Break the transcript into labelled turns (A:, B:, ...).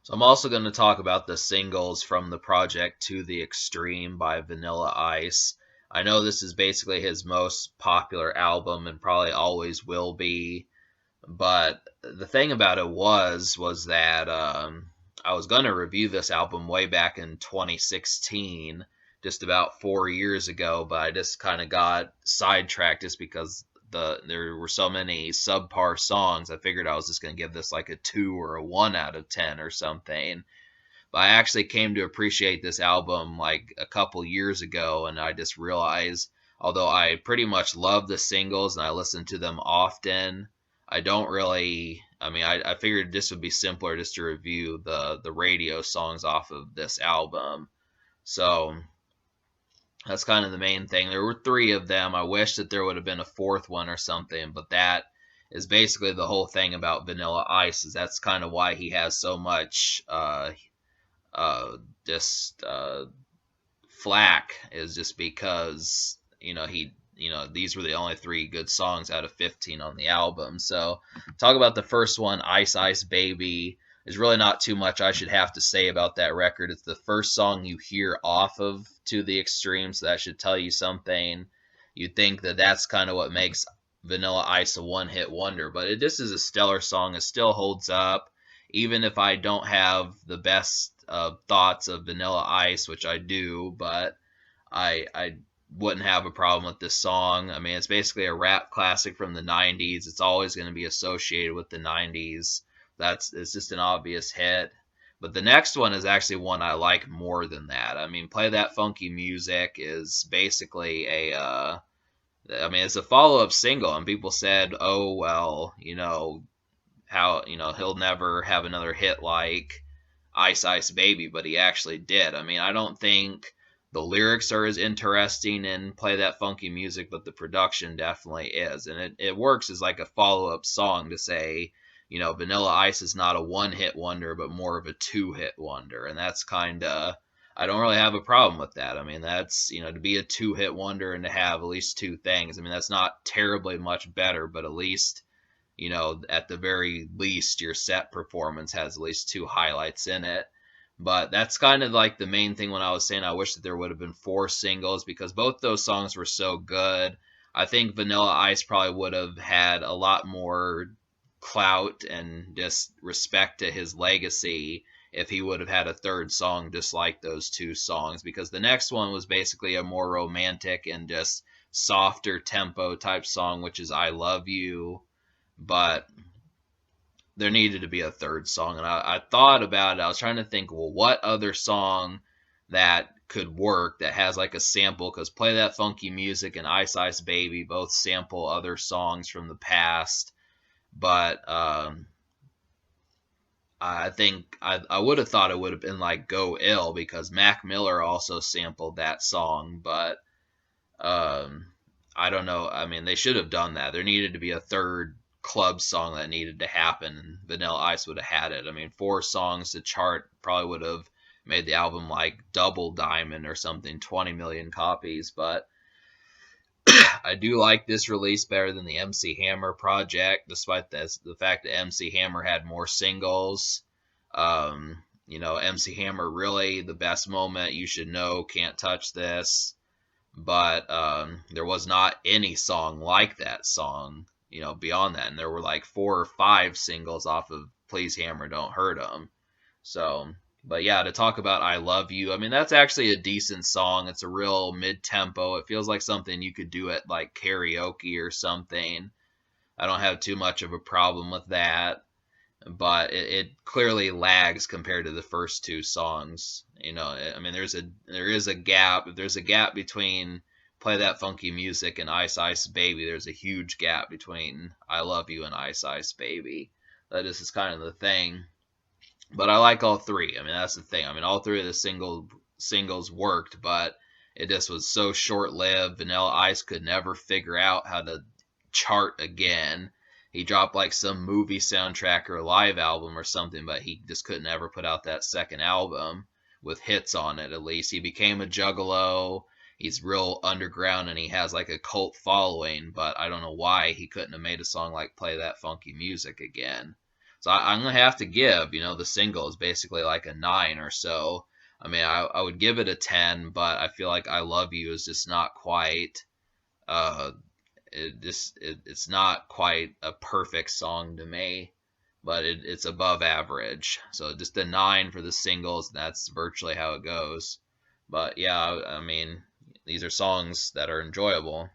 A: So I'm also going to talk about the singles from the project To the Extreme by Vanilla Ice. I know this is basically his most popular album and probably always will be, but the thing about it was that I was going to review this album way back in 2016, just about 4 years ago, but I just kind of got sidetracked just because there were so many subpar songs. I figured I was just going to give this like a 2 or a 1 out of 10 or something. But I actually came to appreciate this album like a couple years ago, and I just realized, although I pretty much love the singles and I listen to them often, I don't really. I mean, I figured this would be simpler just to review the radio songs off of this album. So that's kind of the main thing. There were three of them. I wish that there would have been a fourth one or something, but that is basically the whole thing about Vanilla Ice. Is that's kind of why he has so much uh, just flack, is just because these were the only three good songs out of 15 on the album. So talk about the first one, Ice Ice Baby. There's really not too much I should have to say about that record. It's the first song you hear off of To the Extreme, so that should tell you something. You'd think that that's kind of what makes Vanilla Ice a one-hit wonder, but it just is a stellar song. It still holds up, even if I don't have the best thoughts of Vanilla Ice, which I do, but I wouldn't have a problem with this song. I mean, it's basically a rap classic from the 90s. It's always going to be associated with the 90s. It's just an obvious hit. But the next one is actually one I like more than that. I mean, Play That Funky Music is basically I mean, it's a follow-up single, and people said, "Oh well, how he'll never have another hit like Ice Ice Baby," but he actually did. I mean, I don't think the lyrics are as interesting in Play That Funky Music, but the production definitely is. And it works as like a follow up song to say, Vanilla Ice is not a one hit wonder, but more of a two-hit wonder. And that's kind of, I don't really have a problem with that. I mean, that's, to be a two-hit wonder and to have at least two things. I mean, that's not terribly much better, but at least at the very least, your set performance has at least two highlights in it. But that's kind of like the main thing when I was saying I wish that there would have been four singles because both those songs were so good. I think Vanilla Ice probably would have had a lot more clout and just respect to his legacy if he would have had a third song just like those two songs, because the next one was basically a more romantic and just softer tempo type song, which is I Love You. But there needed to be a third song. And I thought about it. I was trying to think, well, what other song that could work that has like a sample? Because Play That Funky Music and Ice Ice Baby both sample other songs from the past. But I think I would have thought it would have been like Go Ill because Mac Miller also sampled that song. But um, I don't know. I mean, they should have done that. There needed to be a third club song that needed to happen, and Vanilla Ice would have had it. I mean, four songs to chart probably would have made the album like double diamond or something, 20 million copies. But I do like this release better than the MC Hammer project, despite the fact that MC Hammer had more singles. MC Hammer really the best moment you should know, Can't Touch This, but there was not any song like that song, beyond that. And there were like 4 or 5 singles off of Please Hammer Don't Hurt 'Em. So, but yeah, to talk about I Love You, I mean, that's actually a decent song. It's a real mid tempo. It feels like something you could do at like karaoke or something. I don't have too much of a problem with that, but it clearly lags compared to the first two songs. I mean, there is a gap. If there's a gap between Play That Funky Music and Ice Ice Baby, there's a huge gap between I Love You and Ice Ice Baby. That is kind of the thing. But I like all three. I mean, that's the thing. I mean, all three of the singles worked, but it just was so short lived. Vanilla Ice could never figure out how to chart again. He dropped like some movie soundtrack or live album or something, but he just couldn't ever put out that second album with hits on it. At least he became a juggalo. He's real underground and he has like a cult following, but I don't know why he couldn't have made a song like Play That Funky Music again. So I'm gonna have to give, the single is basically like a 9 or so. I mean, I would give it a 10, but I feel like I Love You is just not quite. Uh, it's not quite a perfect song to me, but it's above average. So just a 9 for the singles. That's virtually how it goes. But yeah, I mean, these are songs that are enjoyable.